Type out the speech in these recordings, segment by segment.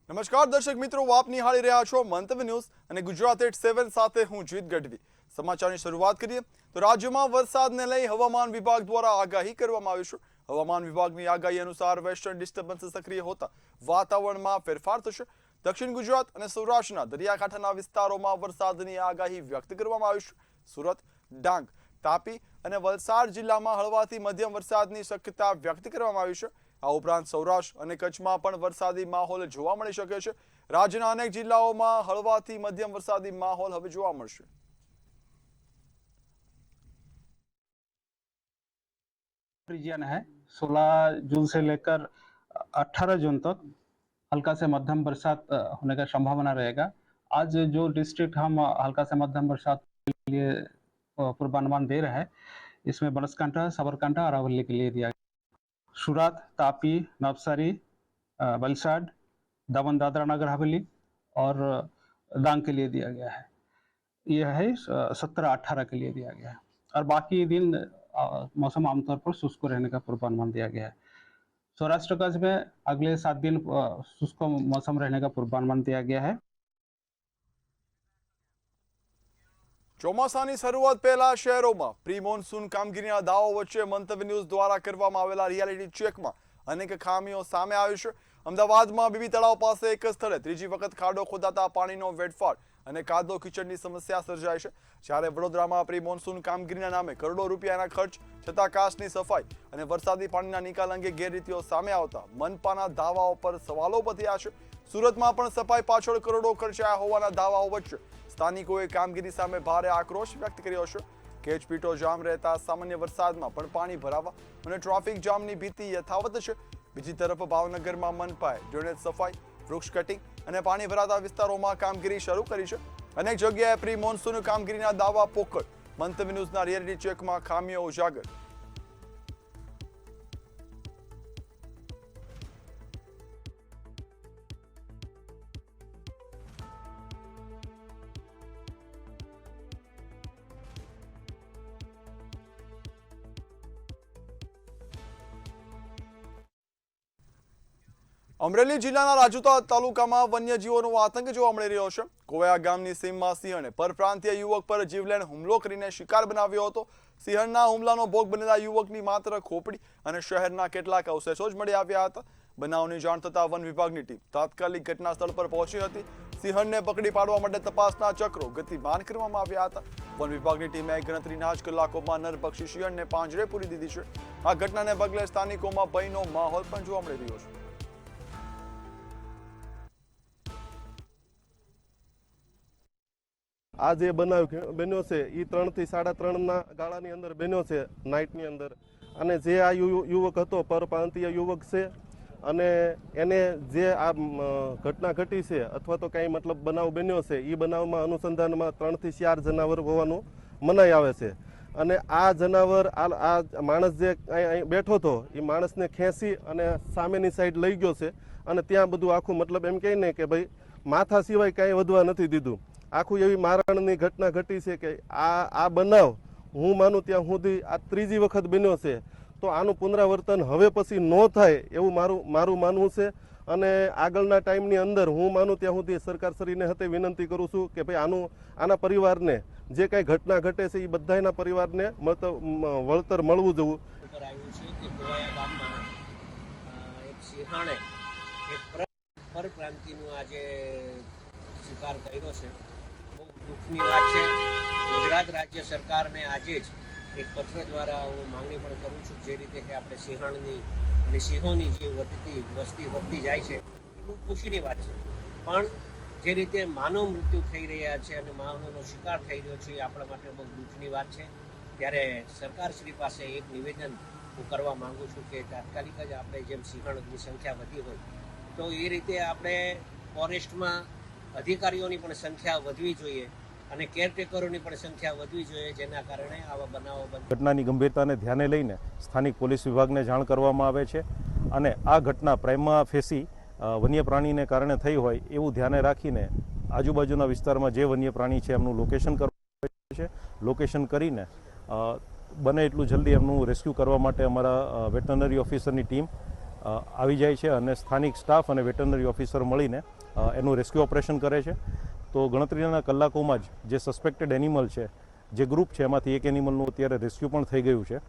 નમસ્કાર દર્શક મિત્રો, આપ નિહાળી રહ્યા છો મંતવ્ય ન્યૂઝ અને ગુજરાત એટ 7 સાથે હું જીત ગઢવી। સમાચારની શરૂઆત કરીએ તો રાજ્યમાં વરસાદને લઈ હવામાન વિભાગ દ્વારા આગાહી કરવામાં આવી છે। હવામાન વિભાગની આગાહી અનુસાર વેસ્ટર્ન ડિસ્ટર્બન્સ સક્રિય હોતા વાતાવરણમાં ફેરફાર થશે। દક્ષિણ ગુજરાત અને સૌરાષ્ટ્રના દરિયાકાંઠાના વિસ્તારોમાં વરસાદની આગાહી વ્યક્ત કરવામાં આવી છે। સુરત, ડાંગ, તાપી અને વલસાડ જિલ્લામાં હળવાથી મધ્યમ વરસાદની શક્યતા વ્યક્ત કરવામાં આવી છે। આ ઉપરાંત સૌરાષ્ટ્ર અને કચ્છમાં પણ વરસાદી માહોલ જોવા મળી શકે છે। રાજ્યના અનેક જિલ્લાઓમાં હળવાથી મધ્યમ વરસાદી માહોલ હવે જોવા મળશે। रीजन है 16 जून से लेकर 18 जून तक हल्का से मध्यम बरसात होने का संभावना रहेगा। आज जो डिस्ट्रिक्ट हम हल्का से मध्यम बरसात के लिए पूर्वानुमान दे रहे हैं, इसमें बनासकांठा, साबरकांठा और अरवली के लिए दिया गया। सूरत, तापी, नवसारी, वलसाड, दमन, दादरा नगर हवेली और डांग के लिए दिया गया है। यह है 17-18 के लिए दिया गया है और बाकी दिन मौसम आमतौर पर शुष्क रहने का पूर्वानुमान दिया गया है। सौराष्ट्र कच्छ में अगले 7 दिन शुष्क मौसम रहने का पूर्वानुमान दिया गया है। ચોમાસાની શરૂઆત પહેલા શહેરોમાં પ્રી મોન્સૂન કામગીરીના દાવો વચ્ચે મંતવ્ય ન્યૂઝ દ્વારા કરવામાં આવેલા રિયાલિટી ચેકમાં અનેક ખામીઓ સામે આવી છે। અમદાવાદમાં બીબી તળાવ પાસે એક સ્થળે ત્રીજી વખત ખાડો ખોદાતા પાણીનો વેડફાટ અને કાદવ કીચડની સમસ્યા સર્જાય છે। જ્યારે વડોદરામાં પ્રી મોન્સૂન કામગીરીના નામે કરોડો રૂપિયાના ખર્ચ છતાં કાચની સફાઈ અને વરસાદી પાણીના નિકાલ અંગે ગેરરીતિઓ સામે આવતા મનપાના દાવાઓ પર સવાલો વધ્યા છે। સુરતમાં પણ સફાઈ પાછળ કરોડો ખર્ચાયા હોવાના દાવાઓ વચ્ચે સ્થાનિકોએ કામગીરી સામે ભારે આક્રોશ વ્યક્ત કર્યો છે। કેચપીટો જામ રહેતા સામાન્ય વરસાદમાં પણ પાણી ભરાવા અને ટ્રાફિક જામની ભીતિ યથાવત છે। બીજી તરફ ભાવનગરમાં મનપાએ ડ્રેનેજ સફાઈ, વૃક્ષ કટિંગ અને પાણી ભરાતા વિસ્તારોમાં કામગીરી શરૂ કરી છે। અનેક જગ્યાએ પ્રી મોન્સૂન કામગીરીના દાવા પોકળ। મંતવ્ય ન્યૂઝના રિયાલિટી ચેકમાં ખામીઓ ઉજાગર। અમરેલી જિલ્લાના રાજુલા તાલુકામાં વન્યજીવોનો આતંક જોવા મળી રહ્યો છે। કોયા ગામની સીમમાં સિંહણે પરપ્રાંતીય યુવક પર જીવલેણ હુમલો કરીને શિકાર બનાવ્યો હતો। સિંહણના હુમલાનો ભોગ બનેલા યુવકની માત્ર ખોપડી અને શહેરના કેટલાક અવશેષો જ મળી આવ્યા હતા। બનાવની જાણ થતાં વન વિભાગની ટીમ તાત્કાલિક ઘટના સ્થળ પર પહોંચી હતી। સિંહણને પકડી પાડવા માટે તપાસના ચક્રો ગતિમાન કરવામાં આવ્યા હતા। વન વિભાગની ટીમે ગણતરીના જ કલાકોમાં નરભક્ષી સિંહણને પાંજરે પૂરી દીધી છે। આ ઘટનાને પગલે સ્થાનિકોમાં ભયનો માહોલ પણ જોવા મળી રહ્યો છે। આ જે બનાવ બન્યો છે એ 3 થી 3:30 ગાળાની અંદર બન્યો છે, નાઇટની અંદર। અને જે આ યુવક હતો પરપ્રાંતીય યુવક છે અને એને જે આ ઘટના ઘટી છે અથવા તો કંઈ મતલબ બનાવ બન્યો છે એ બનાવમાં અનુસંધાનમાં 3 થી 4 જનાવર હોવાનું મનાઈ આવે છે। અને આ જનાવર આ માણસ જે બેઠો હતો એ માણસને ખેંચી અને સામેની સાઈડ લઈ ગયો છે અને ત્યાં બધું આખું મતલબ એમ કહે ને કે ભાઈ માથા સિવાય કાંઈ વધવા નથી દીધું। આખું એવી મારણની ઘટના ઘટી છે કે આ બનાવ હું માનું ત્યાં સુધી આ 3જી વખત બન્યો છે। તો આનું પુનરાવર્તન હવે પછી ન થાય એવું મારું માનવું છે। અને આગળના ટાઈમની અંદર હું માનું ત્યાં સુધી સરકારશ્રીને હતે વિનંતી કરું છું કે ભાઈ આના પરિવારને જે કાંઈ ઘટના ઘટે છે એ બધાના પરિવારને વળતર મળવું જોઈએ। પરપ્રાંતિનો આજે શિકાર કર્યો છે, બહુ દુઃખની વાત છે। ગુજરાત રાજ્ય સરકારને આજે જ એક પત્ર દ્વારા હું માંગણી પણ કરું છું, જે રીતે કે આપણે સિંહણની અને સિંહોની જે વસ્તી વધતી જાય છે એ બહુ ખુશીની વાત છે। પણ જે રીતે માનવ મૃત્યુ થઈ રહ્યા છે અને માનવનો શિકાર થઈ રહ્યો છે એ આપણા માટે બહુ દુઃખની વાત છે। ત્યારે સરકારશ્રી પાસે એક નિવેદન હું કરવા માંગુ છું કે તાત્કાલિક જ આપણે જેમ સિંહણની સંખ્યા વધી હોય તો એ રીતે આપણે ફોરેસ્ટમાં અધિકારીઓની પણ સંખ્યા વધવી જોઈએ અને કેરટેકરોની પણ સંખ્યા વધવી જોઈએ, જેના કારણે આવા બનાવો ઘટનાની ગંભીરતાને ધ્યાને લઈને સ્થાનિક પોલીસ વિભાગને જાણ કરવામાં આવે છે અને આ ઘટના પ્રાઇમા ફેસી વન્ય પ્રાણીને કારણે થઈ હોય એવું ધ્યાને રાખીને આજુબાજુના વિસ્તારમાં જે વન્ય પ્રાણી છે એમનું લોકેશન કરવામાં આવે છે। લોકેશન કરીને બને એટલું જલ્દી એમનું રેસ્ક્યુ કરવા માટે અમારા વેટરનરી ઓફિસરની ટીમ આવી જાય છે અને સ્થાનિક સ્ટાફ અને વેટરનરી ઓફિસર મળીને એનું રેસ્ક્યુ ઓપરેશન કરે છે. તો ગણતરીના કલાકોમાં જ જે સસ્પેક્ટેડ એનિમલ છે, જે ગ્રુપ છે, એમાંથી એક એનિમલનું અત્યારે રેસ્ક્યુ પણ થઈ ગયું છે.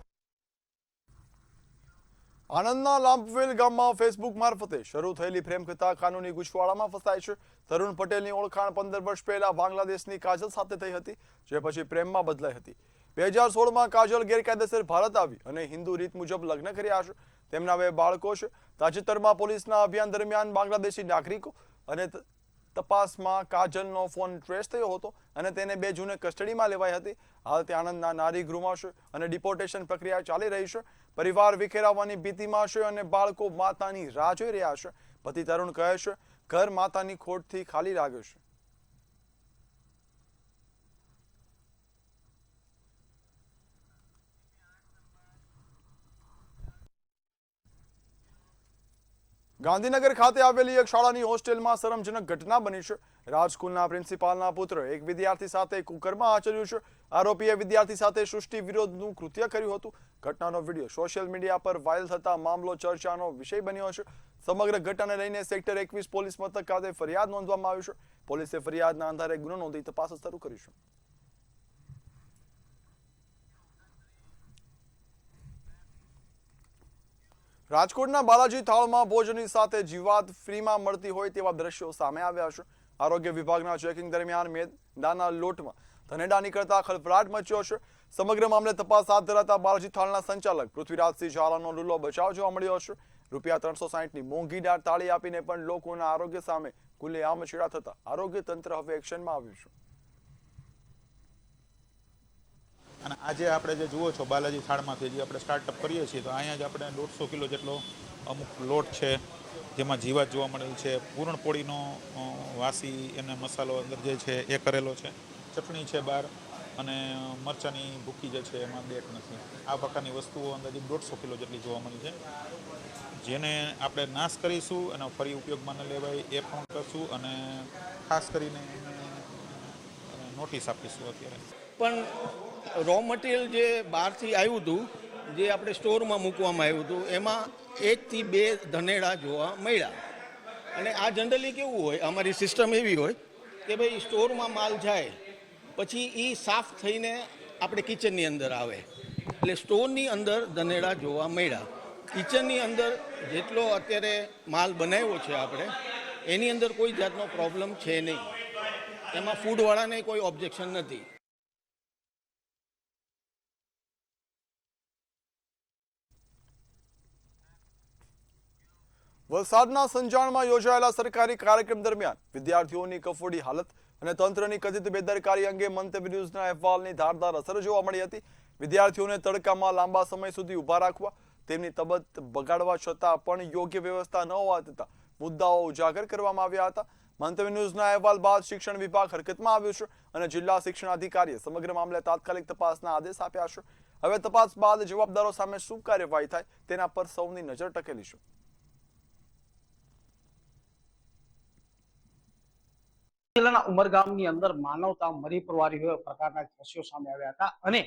આણંદના લાંભવેલ ગામમાં ફેસબુક મારફતે શરૂ થયેલી પ્રેમકથા કાનૂની ગૂંચવાડામાં ફસાય છે. તરુણ પટેલની ઓળખાણ 15 વર્ષ પહેલા બાંગ્લાદેશની કાજલ સાથે થઈ હતી, જે પછી પ્રેમમાં બદલાઈ હતી. 2016માં કાજલ ગેરકાયદેસર ભારત આવી અને હિન્દુ રીત મુજબ લગ્ન કર્યા છે. તેમના 2 બાળકો છે. તાજેતરમાં પોલીસના અભિયાન દરમિયાન બાંગ્લાદેશી નાગરિકો અને તપાસમાં કાજલનો ફોન ટ્રેસ થયો હતો અને તેને 2 જૂને કસ્ટડીમાં લેવાઈ હતી. હાલ તે આણંદના નારી ગૃહમાં છે અને ડિપોર્ટેશન પ્રક્રિયા ચાલી રહી છે. પરિવાર વિખેરાવાની ભીતિમાં છે અને બાળકો માતાની રાહ જોઈ રહ્યા છે. પતિ તરુણ કહે છે, ઘર માતાની ખોટથી ખાલી લાગે છે. ગાંધીનગર ખાતે આવેલી એક શાળાની હોસ્ટેલમાં શરમજનક ઘટના બની છે. રાજસ્કૂલના પ્રિન્સિપાલના પુત્રે એક વિદ્યાર્થી સાથે કુકર્મ આચર્યું છે. આરોપીએ વિદ્યાર્થી સાથે સૃષ્ટિ વિરોધનું કૃત્ય કર્યું હતું. ઘટનાનો વિડીયો સોશિયલ મીડિયા પર વાયરલ થતા મામલો ચર્ચાનો વિષય બન્યો છે. સમગ્ર ઘટનાને લઈને સેક્ટર 21 પોલીસ મથક ખાતે ફરિયાદ નોંધવામાં આવી છે. પોલીસે ફરિયાદના આધારે ગુનો નોંધી તપાસ શરૂ કરી છે. રાજકોટના બાલાજી થાળમાં ભોજનની સાથે જીવાત ફ્રીમાં મળતી હોય તેવા દ્રશ્યો સામે આવ્યા છે. આરોગ્ય વિભાગના ચેકિંગ દરમિયાન મેદાના લોટમાં ધનેડા નીકળતા ખળભળાટ મચ્યો છે. સમગ્ર મામલે તપાસ હાથ ધરાતા બાલાજી થાળના સંચાલક પૃથ્વીરાજસિંહ ઝાલાનો લૂલો બચાવ જોવા મળ્યો છે. ₹360ની મોંઘી દાળ તાળી આપીને પણ લોકોના આરોગ્ય સામે ખુલ્લેઆમ છેડા થતા આરોગ્ય તંત્ર હવે એક્શનમાં આવ્યું છે. અને આજે આપણે જે જુઓ છો બાલાજી થાળમાંથી જે આપણે સ્ટાર્ટઅપ કરીએ છીએ, તો અહીંયા જ આપણે 150 કિલો જેટલો અમુક લોટ છે જેમાં જીવાત જોવા મળેલ છે. પૂરણપોળીનો વાસી એને મસાલો અંદર જે છે એ કરેલો છે. ચટણી છે બહાર અને મરચાંની ભૂકી જે છે એમાં ડેટ નથી. આ પ્રકારની વસ્તુઓ અંદાજે 150 કિલો જેટલી જોવા મળી છે, જેને આપણે નાશ કરીશું અને ફરી ઉપયોગમાં ન લેવાય એ પણ કરશું અને ખાસ કરીને નોટિસ આપીશું. અત્યારે પણ રો મટીરિયલ જે બહારથી આવ્યું હતું, જે આપણે સ્ટોરમાં મૂકવામાં આવ્યું હતું, એમાં 1 થી 2 ધનેડા જોવા મળ્યા. અને આ જનરલી કેવું હોય, અમારી સિસ્ટમ એવી હોય કે ભાઈ સ્ટોરમાં માલ જાય પછી એ સાફ થઈને આપણે કિચનની અંદર આવે, એટલે સ્ટોરની અંદર ધનેડા જોવા મળ્યા. કિચનની અંદર જેટલો અત્યારે માલ બનાવ્યો છે આપણે, એની અંદર કોઈ જાતનો પ્રોબ્લેમ છે નહીં. એમાં ફૂડવાળાને કોઈ ઓબ્જેક્શન નથી. વલસાડના સંજાણમાં યોજાયેલા સરકારી કાર્યક્રમ દરમિયાન વિદ્યાર્થીઓની કફોડી હાલત અને તંત્રની કથિત બેદરકારી અંગે મંતવ્ય ન્યૂઝના અહેવાલની ધારદાર અસર જોવા મળી હતી. વિદ્યાર્થીઓને તડકામાં લાંબા સમય સુધી ઊભા રાખવા, તેમની તબિયત બગાડવા છતાં પણ યોગ્ય વ્યવસ્થા ન હોવા છતાં મુદ્દાઓ ઉજાગર કરવામાં આવ્યા હતા. મંતવ્ય ન્યૂઝના અહેવાલ બાદ શિક્ષણ વિભાગ હરકતમાં આવ્યું છે અને જિલ્લા શિક્ષણ અધિકારીએ સમગ્ર મામલે તાત્કાલિક તપાસના આદેશ આપ્યા છે. હવે તપાસ બાદ જવાબદારો સામે શું કાર્યવાહી થાય તેના પર સૌની નજર ટકેલી છે. જિલ્લાના ઉમરગામની અંદર માનવતા મરી પરવારી હોય પ્રકારના દ્રશ્યો સામે આવ્યા હતા અને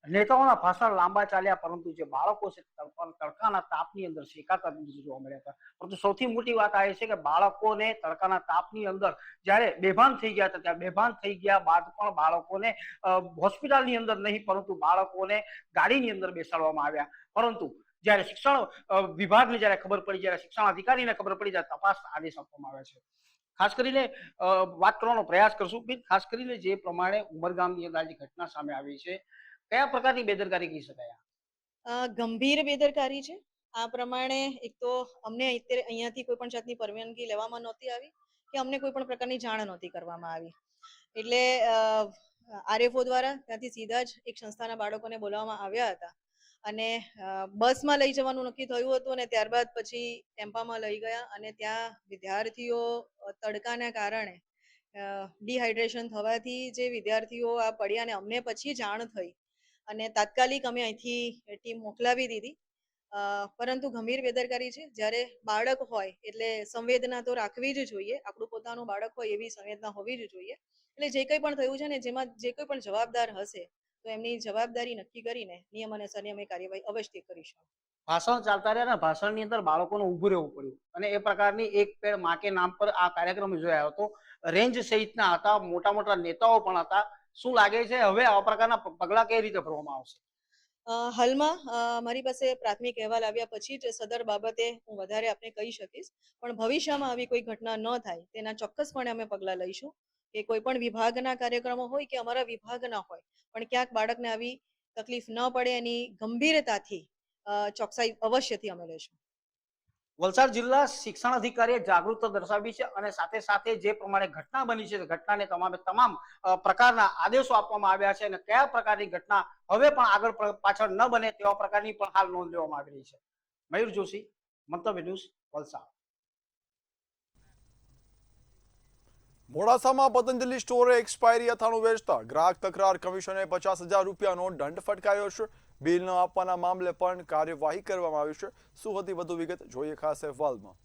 નેતાઓના ભાષણ લાંબા ચાલ્યા, પરંતુ જે બાળકો છે તડકાના તાપની અંદર શેકાતા જોવા મળ્યા હતા. પરંતુ સૌથી મોટી વાત આ છે કે બાળકોને તડકાના તાપની અંદર જ્યારે બેભાન થઈ ગયા હતા, ત્યાં બેભાન થઈ ગયા બાદ પણ બાળકોને હોસ્પિટલની અંદર નહીં, પરંતુ બાળકોને ગાડીની અંદર બેસાડવામાં આવ્યા. પરંતુ જ્યારે શિક્ષણ વિભાગને જ્યારે ખબર પડી, જ્યારે શિક્ષણ અધિકારીને ખબર પડી, ત્યારે તપાસના આદેશ આપવામાં આવ્યા છે. ખાસ કરીને વાત કરવાનો પ્રયાસ કરશું કે ખાસ કરીને જે પ્રમાણે ઉમરગામની અંદર જે ઘટના સામે આવી છે, કયા પ્રકારની બેદરકારી કહી શકાય? ગંભીર બેદરકારી છે. આ પ્રમાણે એક તો અમને અહીંયાથી કોઈ પણ જાતની પરવાનગી લેવામાં નહોતી આવી કે અમને કોઈ પણ પ્રકારની જાણ નહોતી કરવામાં આવી. એટલે આરએફઓ દ્વારા ત્યાંથી સીધા જ એક સંસ્થાના બાળકોને બોલાવવામાં આવ્યા હતા અને બસમાં લઈ જવાનું નક્કી થયું હતું અને ત્યારબાદ પછી ટેમ્પામાં લઈ ગયા અને ત્યાં વિદ્યાર્થીઓ તડકાના કારણે ડિહાઇડ્રેશન થવાથી જે વિદ્યાર્થીઓ આ પડ્યા અને અમને પછી જાણ થઈ અને તાત્કાલિક અમે અહીંથી ટીમ મોકલાવી દીધી. પરંતુ ગંભીર બેદરકારી છે. જ્યારે બાળક હોય એટલે સંવેદના તો રાખવી જ જોઈએ, આપણું પોતાનું બાળક હોય એવી સંવેદના હોવી જ જોઈએ. એટલે જે કંઈ પણ થયું છે ને, જેમાં જે કોઈ પણ જવાબદાર હશે તો એમની જવાબદારી નક્કી કરીને નિયમ અને સંયમની કાર્યવાહી અવશ્ય કરીશું. ભાષણ ચાલતા રહ્યા ને ભાષણની અંદર બાળકોને ઊભું રહેવું પડ્યું અને એ પ્રકારની એક પેડ માં કે નામ પર આ કાર્યક્રમ યોજાયો હતો. રેન્જ સહિતના હતા, મોટા મોટા નેતાઓ પણ હતા. શું લાગે છે હવે આ પ્રકારના પગલાં કઈ રીતે ભરવામાં આવશે? હાલમાં મારી પાસે પ્રાથમિક અહેવાલ આવ્યા પછી જ સદર બાબતે હું વધારે આપને કહી શકીશ, પણ ભવિષ્યમાં આવી કોઈ ઘટના ન થાય તેના ચોક્કસપણે અમે પગલાં લઈશું કે કોઈ પણ વિભાગના કાર્યક્રમો હોય કે અમારા વિભાગના હોય પણ ક્યાંક બાળકને આવી તકલીફ ન પડે એની ગંભીરતાથી ચોકસાઈ અવશ્યથી અમે લઈશું. વલસાડ જિલ્લા શિક્ષણ અધિકારીએ જાગૃતતા દર્શાવી છે અને સાથે સાથે જે પ્રમાણે ઘટના બની છે ઘટનાને તમામ પ્રકારના આદેશો આપવામાં આવ્યા છે અને કયા પ્રકારની ઘટના હવે પણ આગળ પાછળ ન બને તેવા પ્રકારની પણ હાલ નોંધ લેવામાં આવી રહી છે. મયુર જોશી, મંતવ્ય ન્યૂઝ, વલસાડ. મોડાસામાં પતંજલિ સ્ટોરે એક્સપાયરી અથાણું વેચતા ગ્રાહક તકરાર કમિશને 50,000 રૂપિયાનો દંડ ફટકાર્યો છે. બિલ ન આપવાના મામલે પણ કાર્યવાહી કરવામાં આવી છે. શું હતી વધુ વિગત, જોઈએ ખાસ અહેવાલમાં.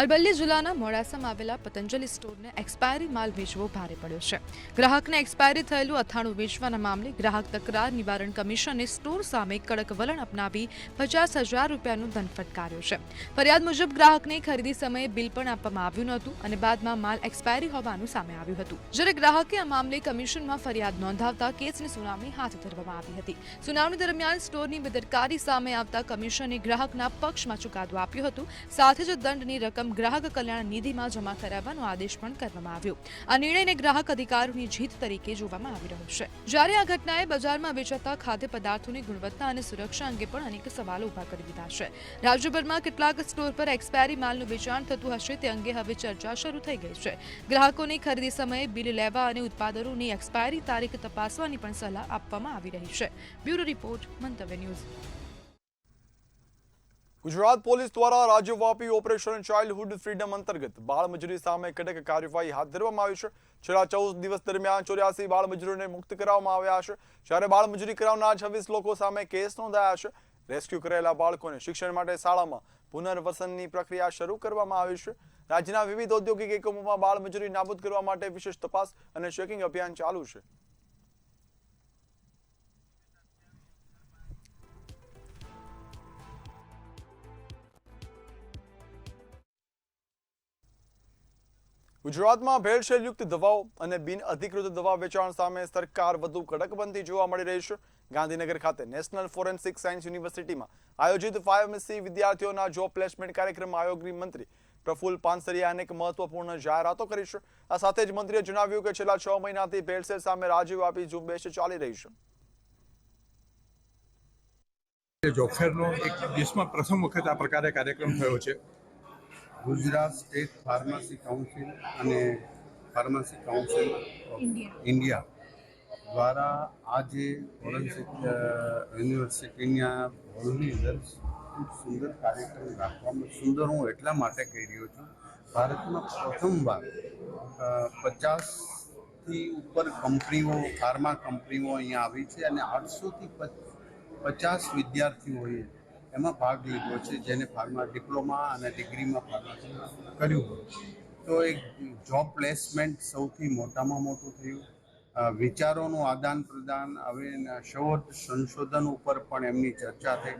અરવલ્લી જિલ્લાના મોડાસામાં આવેલા પતંજલિ સ્ટોરને એક્સપાયરી માલ વેચવો ભારે પડ્યો છે. ગ્રાહકને એક્સપાયરી થયેલું અથાણું વેચવાના મામલે ગ્રાહક તકરાર નિવારણ કમિશને સ્ટોર સામે કડક વલણ અપનાવી 50,000 રૂપિયાનો દંડ ફટકાર્યો છે. ફરિયાદ મુજબ ગ્રાહકને ખરીદી સમયે બિલ પણ આપવામાં આવ્યું નહોતું અને બાદમાં માલ એક્સપાયરી હોવાનું સામે આવ્યું હતું. જ્યારે ગ્રાહકે આ મામલે કમિશનમાં ફરિયાદ નોંધાવતા કેસની સુનાવણી હાથ ધરવામાં આવી હતી. સુનાવણી દરમિયાન સ્ટોરની બેદરકારી સામે આવતા કમિશને ગ્રાહકના પક્ષમાં ચુકાદો આપ્યો હતો. સાથે જ દંડની રકમ ગ્રાહક કલ્યાણ નિધિમાં જમા કરાવવાનો આદેશ પણ કરવામાં આવ્યો. આ નિર્ણયને ગ્રાહક અધિકારોની જીત તરીકે જોવામાં આવી રહ્યો છે. જ્યારે આ ઘટનાએ બજારમાં વેચાતા ખાદ્ય પદાર્થોની ગુણવત્તા અને સુરક્ષા અંગે પણ અનેક સવાલો ઉભા કરી દીધા છે. રાજ્યભરમાં કેટલાક સ્ટોર પર એક્સપાયરી માલનું વેચાણ થતું હશે તે અંગે હવે ચર્ચા શરૂ થઈ ગઈ છે. ગ્રાહકોની ખરીદી સમયે બિલ લેવા અને ઉત્પાદનોની એક્સપાયરી તારીખ તપાસવાની પણ સલાહ આપવામાં આવી રહી છે. બ્યુરો રિપોર્ટ, મંતવ્ય ન્યૂઝ. ગુજરાત પોલીસ દ્વારા રાજ્યવ્યાપી ઓપરેશન ચાઇલ્ડહુડ ફ્રીડમ અંતર્ગત બાળમજૂરી સામે કડક કાર્યવાહી હાથ ધરવામાં આવી છે. છેલ્લા 14 દિવસ દરમિયાન 84 બાળમજૂરોને મુક્ત કરવામાં આવ્યા છે. જ્યારે બાળમજૂરી કરાવનાર 26 લોકો સામે કેસ નોંધાયા છે. રેસ્ક્યુ કરેલા બાળકોને શિક્ષણ માટે શાળામાં પુનર્વસનની પ્રક્રિયા શરૂ કરવામાં આવી છે. રાજ્યના વિવિધ ઔદ્યોગિક એકમોમાં બાળમજૂરી નાબૂદ કરવા માટે વિશેષ તપાસ અને ચેકિંગ અભિયાન ચાલુ છે. ગુજરાતમાં ભેળસેળયુક્ત દવાઓ અને બિનઅધિકૃત દવા વેચાણ સામે સરકાર વધુ કડક બનતી જોવા મળી રહી છે. ગાંધીનગર ખાતે નેશનલ ફોરેન્સિક સાયન્સ યુનિવર્સિટીમાં આયોજિત ફાર્મસી વિદ્યાર્થીઓના જોબ પ્લેસમેન્ટ કાર્યક્રમમાં આરોગ્ય મંત્રી પ્રફુલ્લ પાનસરિયાએ અનેક મહત્વપૂર્ણ જાહેરાતો કરી છે. આ સાથે જ મંત્રીએ જણાવ્યું કે છેલ્લા 6 મહિનાથી ભેળસેળ સામે રાજ્યવ્યાપી ઝુંબેશ ચાલી રહી છે. જોબ ફેરનો એક દેશમાં પ્રથમ વખત આ પ્રકારે કાર્યક્રમ થયો છે. ગુજરાત સ્ટેટ ફાર્મસી કાઉન્સિલ અને ફાર્મસી કાઉન્સિલ ઓફ ઇન્ડિયા દ્વારા આજે ફોરેન્સિક યુનિવર્સિટીના હોલની અંદર ખૂબ સુંદર કાર્યક્રમ રાખવામાં, સુંદર હું એટલા માટે કહી રહ્યો છું, ભારતમાં પ્રથમવાર 50થી ઉપર કંપનીઓ, ફાર્મા કંપનીઓ અહીંયા આવી છે અને 800થી 50 વિદ્યાર્થીઓએ એમાં ભાગ લીધો છે જેને ફાર્મા ડિપ્લોમા અને ડિગ્રીમાં ફાર્મસી કર્યું હોય. તો એક જોબ પ્લેસમેન્ટ સૌથી મોટામાં મોટું થયું. વિચારોનું આદાન પ્રદાન, હવે શોધ સંશોધન ઉપર પણ એમની ચર્ચા થઈ.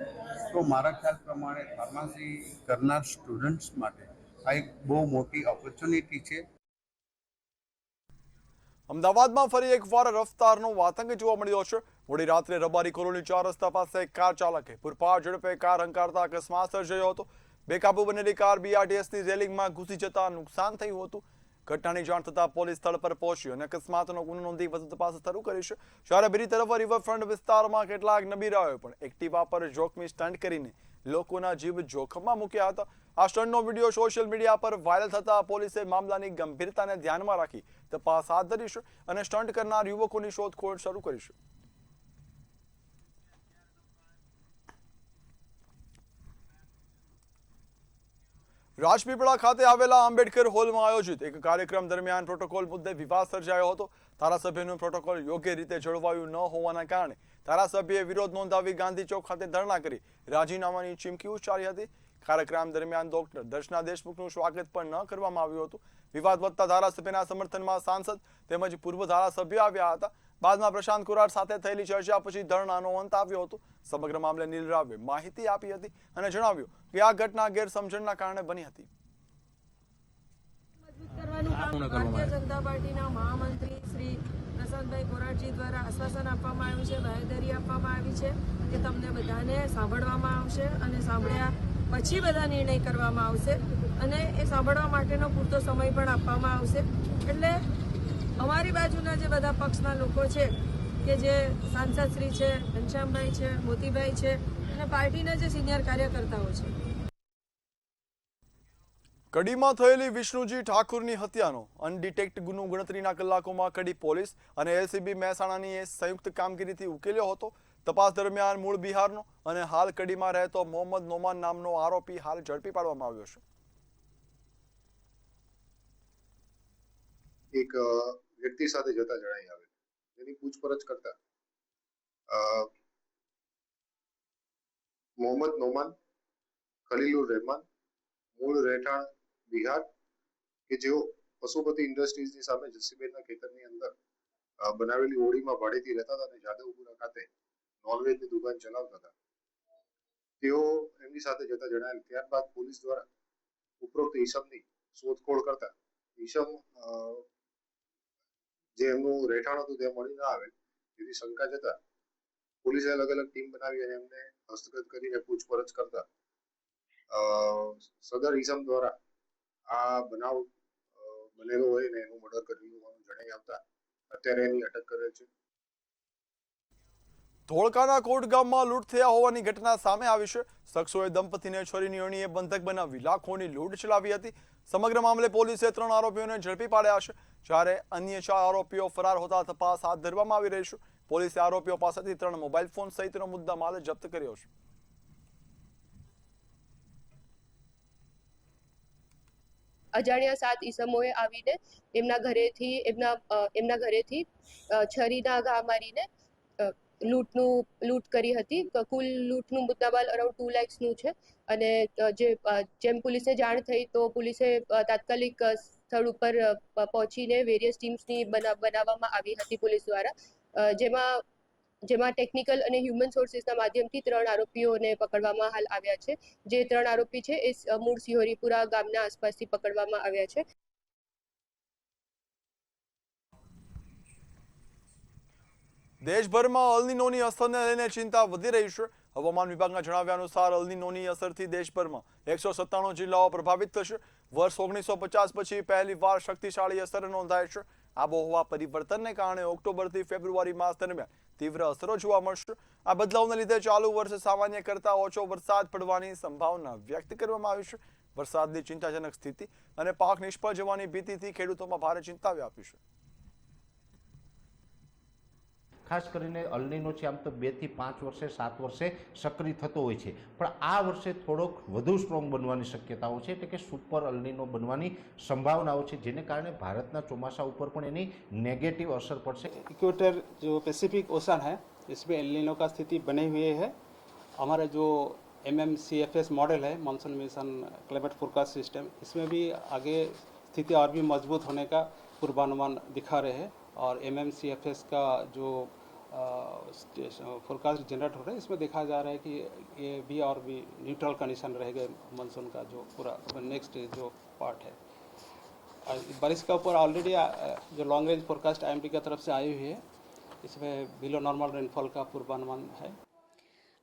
તો મારા ખ્યાલ પ્રમાણે ફાર્મસી કરનાર સ્ટુડન્ટ્સ માટે આ એક બહુ મોટી ઓપોર્ચ્યુનિટી છે. અમદાવાદમાં ફરી એકવાર રફતારનો આતંક જોવા મળ્યો છે. મોડી રાત્રે રબારી કોલોની 4 રસ્તા પાસે કાર ચાલકે પૂરપાટ ઝડપે કાર હંકારતા અકસ્માત સર્જાયો હતો. બેકાબુ બનેલી કાર બીઆરટીએસની રેલિંગમાં ઘૂસી જતા નુકસાન થયું હતું. ઘટનાની જાણ થતાં પોલીસ સ્થળ પર પહોંચી અને અકસ્માતનો ગુનો નોંધી વધુ તપાસ શરૂ કરી છે. જ્યારે બીજી તરફ રિવરફ્રન્ટ વિસ્તારમાં કેટલાક નબીરાઓએ પણ એક્ટિવા પર જોખમી સ્ટન્ટ કરીને લોકોના જીવ જોખમમાં મૂક્યા હતા. આ સ્ટન્ટનો વિડીયો સોશિયલ મીડિયા પર વાયરલ થતા પોલીસે મામલાની ગંભીરતાને ધ્યાનમાં રાખી તપાસ હાથ ધરી છે અને સ્ટન્ટ કરનાર યુવકોની શોધખોળ શરૂ કરી છે. રાજપીપળા ખાતે આવેલા આંબેડકર હોલમાં આયોજિત એક કાર્યક્રમ દરમિયાન પ્રોટોકોલ મુદ્દે વિવાદ સર્જાયો હતો. ધારાસભ્યનું પ્રોટોકોલ યોગ્ય રીતે જળવાયું ન હોવાના કારણે ધારાસભ્યએ વિરોધ નોંધાવી ગાંધી ચોક ખાતે ધરણા કરી રાજીનામાની ચીમકી ઉચ્ચારી હતી. કાર્યક્રમ દરમિયાન ડોક્ટર દર્શના દેશમુખનું સ્વાગત પણ ન કરવામાં આવ્યું હતું. વિવાદ વધતા ધારાસભ્યના સમર્થનમાં સાંસદ તેમજ પૂર્વ ધારાસભ્યો આવ્યા હતા બાદમાં પ્રશાંત કુરાર સાથે થયેલી ચર્ચા પછી ધરણાનો અંત આવ્યો હતો. સમગ્ર મામલે નીલ રાવે માહિતી આપી હતી અને જણાવ્યું કે આ ઘટના ગેરસમજણના કારણે બની હતી. ભારતીય જનતા પાર્ટીના મહામંત્રી શ્રી પ્રશાંતભાઈ કોરાટજી દ્વારા આશ્વાસન આપવામાં આવ્યું છે, બાહેધરી આપવામાં આવી છે કે તમને બધાને સાંભળવામાં આવશે અને સાંભળ્યા પછી બધા નિર્ણય કરવામાં આવશે અને એ સાંભળવા માટેનો પૂરતો સમય પણ આપવામાં આવશે. એટલે અમારી બાજુના જે બધા પક્ષના લોકો છે કે જે સાંસદશ્રી છે, ઘનશ્યામભાઈ છે, મોતીભાઈ છે અને પાર્ટીના જે સિનિયર કાર્યકર્તાઓ છે. કડીમાં થયેલી વિષ્ણુજી ઠાકુરની હત્યાનો અનડિટેક્ટ ગુનો ગણતરીના કલાકોમાં કડી પોલીસ અને એલસીબી મહેસાણાની સંયુક્ત કામગીરીથી ઉકેલ્યો હતો. તપાસ દરમિયાન મૂળ બિહારનો અને હાલ કડીમાં રહેતો મોહમ્મદ નોમાન નામનો આરોપી હાલ ઝડપી પાડવામાં આવ્યો છે. એક વ્યક્તિ સાથે જતા જણાઈ આવે તેની પૂછપરછ કરતા મોહમ્મદ નોમાન, ખલીલુર રહેમાન, મૂળ રહેઠાણ બિહાર કે જેઓ પશુપતિ ઇન્ડસ્ટ્રીઝની સામે જસીબેનના ખેતરની અંદર બનાવેલી ઓળીમાં ભાડેથી રહેતા હતા અને જાદવપુરા ખાતે નોનવેજની દુકાન ચલાવતા હતા. તેઓ એમની સાથે જતા જણાયેલ. ત્યારબાદ પોલીસ દ્વારા ઉપરોક્ત ઈસમની શોધખોળ કરતા ઈસમ જે એમનું રહેઠાણ હતું તે મળી ના આવે તેવી શંકા જતા પોલીસે અલગ અલગ ટીમ બનાવી અને એમને હસ્તગત કરીને પૂછપરછ કરતા સદર ઈસમ દ્વારા આ બનાવ બનેલો હોય ને એનું મર્ડર કરેલું હોવાનું જણાઈ આવતા અત્યારે એની અટક કરેલ છે. ધોળકાના કોટ ગામમાં લૂંટ થયા હોવાની ઘટના સામે આવી છે. શખ્સોએ દંપતીને છરીની અણીએ બંધક બનાવી લાખોની લૂંટ ચલાવી હતી. સમગ્ર મામલે પોલીસે 3 આરોપીઓને ઝડપી પાડ્યા છે, જ્યારે અન્ય 4 આરોપીઓ ફરાર હોતા તપાસ હાથ ધરવામાં આવી રહી છે. પોલીસે આરોપીઓ પાસેથી 3 મોબાઈલ ફોન સહિતનો મુદ્દામાલ જપ્ત કર્યો છે. અજાણ્યા 7 ઈસમોએ આવીને એમના ઘરેથી છરીના ઘા મારીને લૂંટ કરી હતી. કુલ લૂંટનું મુદ્દામાલ અરાઉન્ડ 2 લાખનું છે અને જેમ પોલીસને જાણ થઈ તો પોલીસે તાત્કાલિક સ્થળ ઉપર પહોંચીને વેરિયસ ટીમ્સની બનાવવામાં આવી હતી પોલીસ દ્વારા, જેમાં ટેકનિકલ અને હ્યુમન સોર્સિસના માધ્યમથી 3 આરોપીઓને પકડવામાં હાલ આવ્યા છે. જે 3 આરોપી છે એ મૂળ સિહોરીપુરા ગામના આસપાસથી પકડવામાં આવ્યા છે. દેશભરમાં અલનીનોની અસરને લઈને ચિંતા વધી રહી છે. હવામાન વિભાગના જણાવ્યા અનુસાર અલનીનોની અસરથી દેશભરમાં 197 જિલ્લાઓ પ્રભાવિત થશે. વર્ષ 1950 પછી પહેલીવાર શક્તિશાળી અસર નોંધાય છે. આબોહવા પરિવર્તનને કારણે ઓક્ટોબરથી ફેબ્રુઆરી માસ દરમિયાન તીવ્ર અસરો જોવા મળશે. આ બદલાવને લીધે ચાલુ વર્ષે સામાન્ય કરતાં ઓછો વરસાદ પડવાની સંભાવના વ્યક્ત કરવામાં આવી છે. વરસાદની ચિંતાજનક સ્થિતિ અને પાક નિષ્ફળ જવાની ભીતિથી ખેડૂતોમાં ભારે ચિંતા વ્યાપી છે. ખાસ કરીને અલનીનો છે આમ તો 2 થી 5 વર્ષે 7 વર્ષે સક્રિય થતો હોય છે, પણ આ વર્ષે થોડોક વધુ સ્ટ્રોંગ બનવાની શક્યતાઓ છે, એટલે કે સુપર અલનીનો બનવાની સંભાવનાઓ છે, જેને કારણે ભારતના ચોમાસા ઉપર પણ એની નેગેટિવ અસર પડશે. इक्वेटर जो पैसिफिक ओशन है इसमें एल नीनो का स्थिति बने हुए है. हमारा जो MMCFS मॉडल है, monsoon mission climate forecast system, इसमें भी आगे स्थिति और भी मजबूत होने का पूर्वानुमान दिखा रहे हैं और MMCFS का जो फोरकास्ट जनरेट हो रहा है इसमें देखा जा रहा है कि ये भी और भी न्यूट्रल कंडीशन रहेगा मानसून का जो पूरा नेक्स्ट जो पार्ट है. बारिश का ऊपर ऑलरेडी जो लॉन्ग रेंज फोरकास्ट IMD की तरफ से आई हुई है, इसमें बिलो नॉर्मल रेनफॉल का पूर्वानुमान है.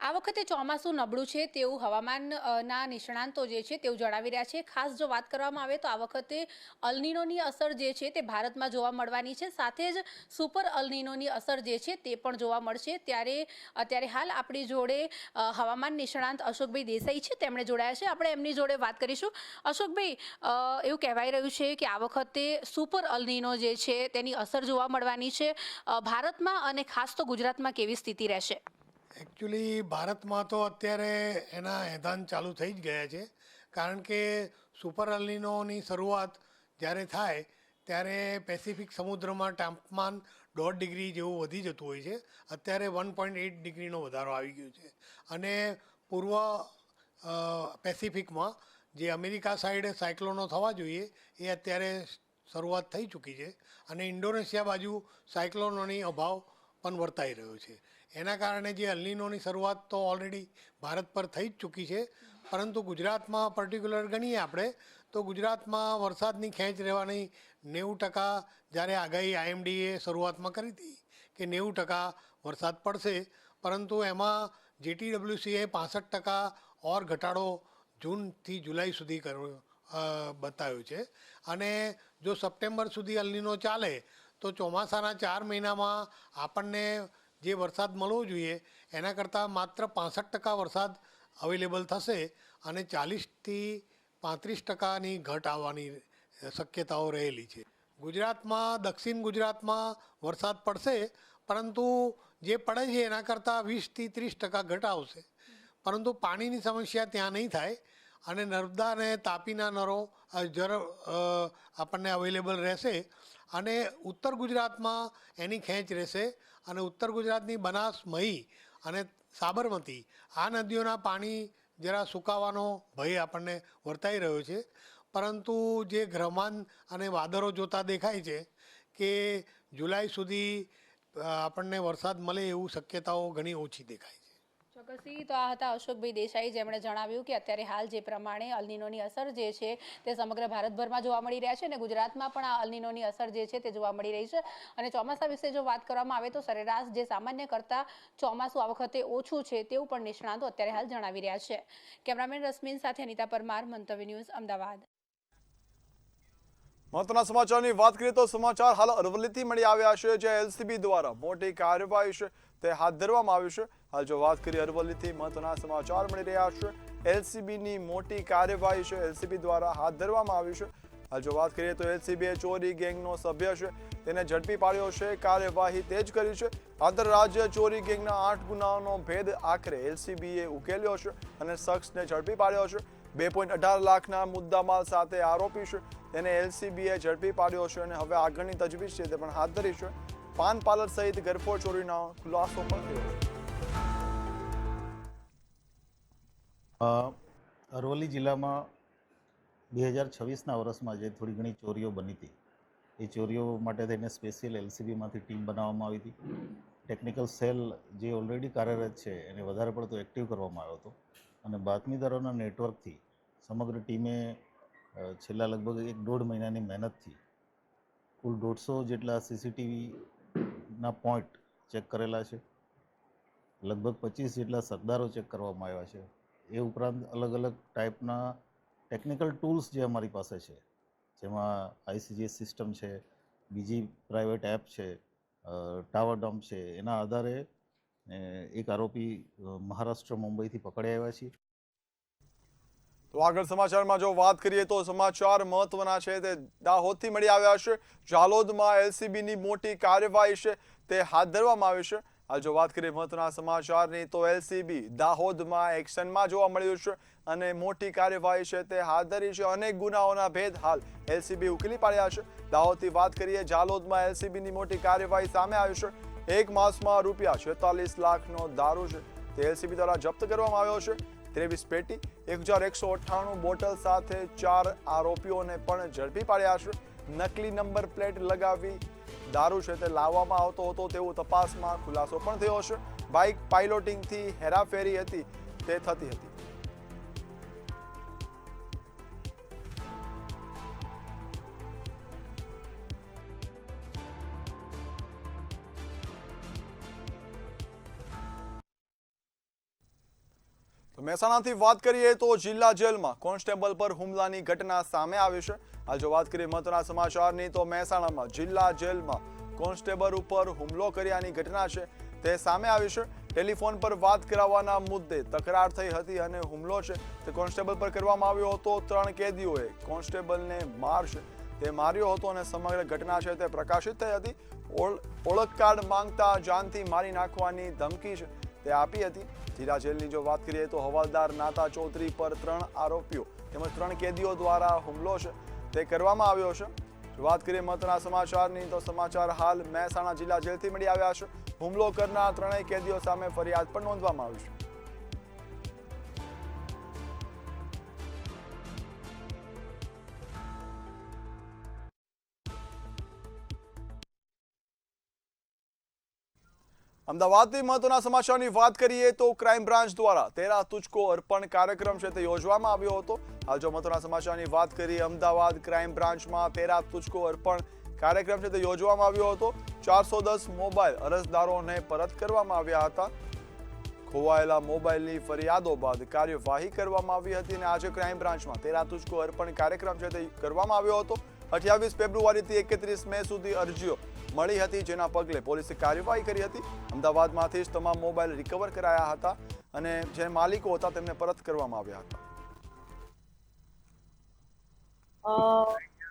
આ વખતે ચોમાસું નબળું છે તેવું હવામાનના નિષ્ણાંતો જે છે તેવું જણાવી રહ્યા છે. ખાસ જો વાત કરવામાં આવે તો આ વખતે અલનીનોની અસર જે છે તે ભારતમાં જોવા મળવાની છે, સાથે જ સુપર અલનીનોની અસર જે છે તે પણ જોવા મળશે. અત્યારે હાલ આપણી જોડે હવામાન નિષ્ણાંત અશોકભાઈ દેસાઈ છે, તેમણે જોડાયા છે. આપણે એમની જોડે વાત કરીશું. અશોકભાઈ, એવું કહેવાઈ રહ્યું છે કે આ વખતે સુપર અલનીનો જે છે તેની અસર જોવા મળવાની છે ભારતમાં, અને ખાસ તો ગુજરાતમાં કેવી સ્થિતિ રહેશે? એકચ્યુઅલી ભારતમાં તો અત્યારે એના એધાન ચાલુ થઈ જ ગયા છે, કારણ કે સુપર અલનીનોની શરૂઆત જ્યારે થાય ત્યારે પેસિફિક સમુદ્રમાં તાપમાન 1.5 ડિગ્રી જેવું વધી જતું હોય છે. અત્યારે 1.8 ડિગ્રીનો વધારો આવી ગયો છે અને પૂર્વ પેસિફિકમાં જે અમેરિકા સાઈડ સાયક્લોનો થવા જોઈએ એ અત્યારે શરૂઆત થઈ ચૂકી છે અને ઇન્ડોનેશિયા બાજુ સાયક્લોનોની અભાવ પણ વર્તાઈ રહ્યો છે. એના કારણે જે અલ્નીનોની શરૂઆત તો ઓલરેડી ભારત પર થઈ જ ચૂકી છે, પરંતુ ગુજરાતમાં પર્ટિક્યુલર ગણીએ આપણે તો ગુજરાતમાં વરસાદની ખેંચ રહેવાની 90%, જ્યારે આગાહી IMDએ શરૂઆતમાં કરી હતી કે 90% વરસાદ પડશે, પરંતુ એમાં GTWCએ 65% ઓર ઘટાડો જૂનથી જુલાઈ સુધી બતાવ્યો છે. અને જો સપ્ટેમ્બર સુધી અલ્નીનો ચાલે તો ચોમાસાના 4 મહિનામાં આપણને જે વરસાદ મળવો જોઈએ એના કરતાં માત્ર 65% વરસાદ અવેલેબલ થશે અને 40થી 35%ની ઘટ આવવાની શક્યતાઓ રહેલી છે. ગુજરાતમાં, દક્ષિણ ગુજરાતમાં વરસાદ પડશે, પરંતુ જે પડે છે એના કરતાં 20થી 30% ઘટ આવશે, પરંતુ પાણીની સમસ્યા ત્યાં નહીં થાય અને નર્મદા અને તાપીના નળો આપણને અવેલેબલ રહેશે અને ઉત્તર ગુજરાતમાં એની ખેંચ રહેશે અને ઉત્તર ગુજરાતની બનાસ, મહી અને સાબરમતી આ નદીઓના પાણી જરા સુકાવાનો ભય આપણને વર્તાઈ રહ્યો છે. પરંતુ જે ગ્રહમાન અને વાદળો જોતા દેખાય છે કે જુલાઈ સુધી આપણને વરસાદ મળે એવું શક્યતાઓ ઘણી ઓછી દેખાય છે. ચોક્કસથી તો આ હતા અશોકભાઈ દેસાઈ, જેમણે જણાવ્યું કે અત્યારે હાલ જે પ્રમાણે અલ્નીનોની અસર જે છે તે સમગ્ર ભારતભરમાં જોવા મળી રહ્યા છે અને ગુજરાતમાં પણ આ અલ્નીનોની અસર જે છે તે જોવા મળી રહી છે. અને ચોમાસા વિશે જો વાત કરવામાં આવે તો સરેરાશ જે સામાન્ય કરતાં ચોમાસું આ વખતે ઓછું છે તેવું પણ નિષ્ણાતો અત્યારે હાલ જણાવી રહ્યા છે. કેમેરામેન રશ્મિન સાથે અનિતા પરમાર, મંતવ્ય ન્યૂઝ, અમદાવાદ. મહત્વના સમાચારની વાત કરીએ તો સમાચાર હાલ અરવલ્લીથી મળી આવ્યા છે, જ્યાં LCB દ્વારા મોટી કાર્યવાહી છે તે હાથ ધરવામાં આવી છે. હાલ જો વાત કરીએ અરવલ્લીથી મહત્વના સમાચાર મળી રહ્યા છે, LCBની મોટી કાર્યવાહી છે LCB દ્વારા હાથ ધરવામાં આવી છે. હાલ જો વાત કરીએ તો LCBએ ચોરી ગેંગનો સભ્ય છે તેને ઝડપી પાડ્યો છે. કાર્યવાહી તેજ કરી છે. આંતરરાજ્ય ચોરી ગેંગના 8 ગુનાઓનો ભેદ આખરે LCBએ ઉકેલ્યો છે અને શખ્સને ઝડપી પાડ્યો છે. 2.18 લાખના મુદ્દામાલ સાથે આરોપી છે તેને LCBએ ઝડપી પાડ્યો છે અને હવે આગળની તજવીજ છે તે પણ હાથ ધરી છે. પાન પાર્લર સહિત ગરફોડ ચોરીનો ખુલાસો પણ થયો છે. અરવલ્લી જિલ્લામાં 2026ના વર્ષમાં જે થોડી ઘણી ચોરીઓ બની હતી, એ ચોરીઓ માટે થઈને સ્પેશિયલ LCBમાંથી ટીમ બનાવવામાં આવી હતી. ટેકનિકલ સેલ જે ઓલરેડી કાર્યરત છે એને વધારે પડતો એક્ટિવ કરવામાં આવ્યો હતો અને બાતમીદારોના નેટવર્કથી સમગ્ર ટીમે છેલ્લા લગભગ 1-1.5 મહિનાની મહેનતથી કુલ 150 જેટલા CCTVના પોઈન્ટ ચેક કરેલા છે. લગભગ 25 જેટલા સરદારો ચેક કરવામાં આવ્યા છે. એ ઉપરાંત અલગ અલગ ટાઈપના ટેકનિકલ ટૂલ્સ જે અમારી પાસે છે, જેમાં ICGS સિસ્ટમ છે, બીજી પ્રાઇવેટ એપ છે, ટાવર ડમ્પ છે, એના આધારે એક આરોપી મહારાષ્ટ્ર, મુંબઈથી પકડી આવ્યા છીએ. તો આગળ સમાચારમાં જો વાત કરીએ તો સમાચાર મહત્વના છે તે દાહોદથી મળી આવ્યા છે. જાલોદમાં LCBની મોટી કાર્યવાહી છે તે હાથ ધરવામાં આવી છે. હાલ જો વાત કરીએ મહત્વના સમાચારની તો LCB દાહોદમાં એક્શનમાં જોવા મળ્યું છે અને મોટી કાર્યવાહી છે તે હાથ ધરી છે. અનેક ગુનાઓના ભેદ હાલ LCB ઉકેલી પાડ્યા છે. દાહોદથી વાત કરીએ, જાલોદમાં LCBની મોટી કાર્યવાહી સામે આવી છે. 1 માસમાં ₹46 લાખનો દારૂ છે તે LCB દ્વારા જપ્ત કરવામાં આવ્યો છે. 23 પેટી, 1198 બોટલ સાથે 4 આરોપીઓને પણ ઝડપી પાડ્યા છે. નકલી નંબર પ્લેટ લગાવી દારૂ છે તે લાવવામાં આવતો હતો તેવું તપાસમાં ખુલાસો પણ થયો છે. બાઇક પાઇલોટિંગથી હેરાફેરી હતી તે થતી હતી. મહેસાણાથી વાત કરીએ તો જિલ્લા જેલમાં કોન્સ્ટેબલ પર હુમલાની ઘટના સામે આવી છે. હાલ જો વાત કરીએ મહત્વના સમાચારની તો મહેસાણામાં જિલ્લા જેલમાં કોન્સ્ટેબલ ઉપર હુમલો કર્યાની ઘટના છે તે સામે આવી છે. ટેલિફોન પર વાત કરાવવાના મુદ્દે તકરાર થઈ હતી અને હુમલો છે તે કોન્સ્ટેબલ પર કરવામાં આવ્યો હતો. 3 કેદીઓએ કોન્સ્ટેબલને માર છે તે માર્યો હતો અને સમગ્ર ઘટના છે તે પ્રકાશિત થઈ હતી. ઓળખ કાર્ડ માંગતા જાનથી મારી નાખવાની ધમકી છે તે આપી હતી. જિલ્લા જેલની જો વાત કરીએ તો હવાલદાર નાતા ચૌધરી પર 3 આરોપીઓ તેમજ 3 કેદીઓ દ્વારા હુમલો છે તે કરવામાં આવ્યો છે. જો વાત કરીએ મહત્વના સમાચારની તો સમાચાર હાલ મહેસાણા જિલ્લા જેલથી મળી આવ્યા છે. હુમલો કરનાર 3 કેદીઓ સામે ફરિયાદ પણ નોંધવામાં આવી છે. અમદાવાદથી મહત્વના સમાચારની વાત કરીએ તો ક્રાઇમ બ્રાન્ચ દ્વારા તેરા તુજકો અર્પણ કાર્યક્રમ છે તે યોજવામાં આવ્યો હતો. હાલ જો મહત્વના સમાચારની વાત કરીએ, અમદાવાદ ક્રાઇમ બ્રાન્ચમાં તેરા તુજકો અર્પણ કાર્યક્રમ છે તે યોજવામાં આવ્યો હતો. 410 મોબાઈલ અરજદારોને પરત કરવામાં આવ્યા હતા. ખોવાયેલા મોબાઈલની ફરિયાદો બાદ કાર્યવાહી કરવામાં આવી હતી અને આજે ક્રાઇમ બ્રાન્ચમાં તેરા તુજકો અર્પણ કાર્યક્રમ છે તે કરવામાં આવ્યો હતો. 28 ફેબ્રુઆરીથી 31 મે સુધી અરજીઓ મળી હતી, જેના પગલે પોલીસે કાર્યવાહી કરી હતી. અમદાવાદમાંથી જ તમામ મોબાઈલ રિકવર કરાયા હતા અને જે માલિકો હતા તેમને પરત કરવામાં આવ્યા હતા.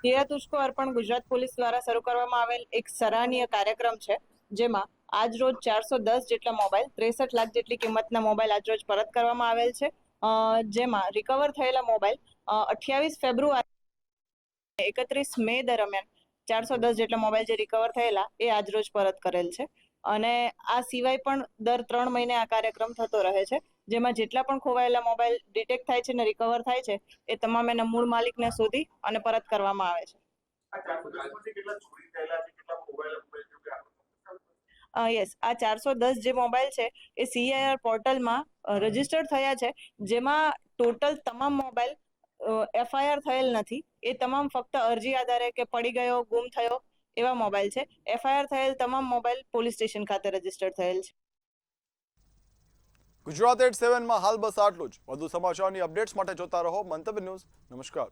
તેરા તુજકો અર્પણ ગુજરાત પોલીસ દ્વારા શરૂ કરવામાં આવેલ એક સરાહનીય કાર્યક્રમ છે, જેમાં આજ રોજ 410 જેટલા મોબાઈલ 63 લાખ જેટલી કિંમતના મોબાઈલ આજ રોજ પરત કરવામાં આવેલ છે. જેમાં રિકવર થયેલા મોબાઈલ 28 ફેબ્રુઆરી 31 મે દરમિયાન 410 જેટલા મોબાઈલ જે રિકવર થયેલા એ આજ રોજ પરત કરેલ છે. અને આ સિવાય પણ દર 3 મહિને આ કાર્યક્રમ થતો રહે છે, જેમાં જેટલા પણ ખોવાયેલા મોબાઈલ ડિટેક્ટ થાય છે અને રિકવર થાય છે એ તમામ એના મૂળ માલિકને શોધી અને પરત કરવામાં આવે છે. યસ, આ 410 જે મોબાઈલ છે એ CIR પોર્ટલમાં રજીસ્ટર્ડ થયા છે, જેમાં ટોટલ તમામ મોબાઈલ FIR થયેલ નથી. એ તમામ ફક્ત અરજી આધારે કે પડી ગયો, ગુમ થયો એવા મોબાઈલ છે. FIR થયેલ તમામ મોબાઈલ પોલીસ સ્ટેશન ખાતે રજીસ્ટર્ડ થયેલ છે. ગુજરાત 87માં હાલ બસ આટલું જ. વધુ સમાચારની અપડેટ્સ માટે જોતા રહો મંતવ્ય ન્યૂઝ. નમસ્કાર.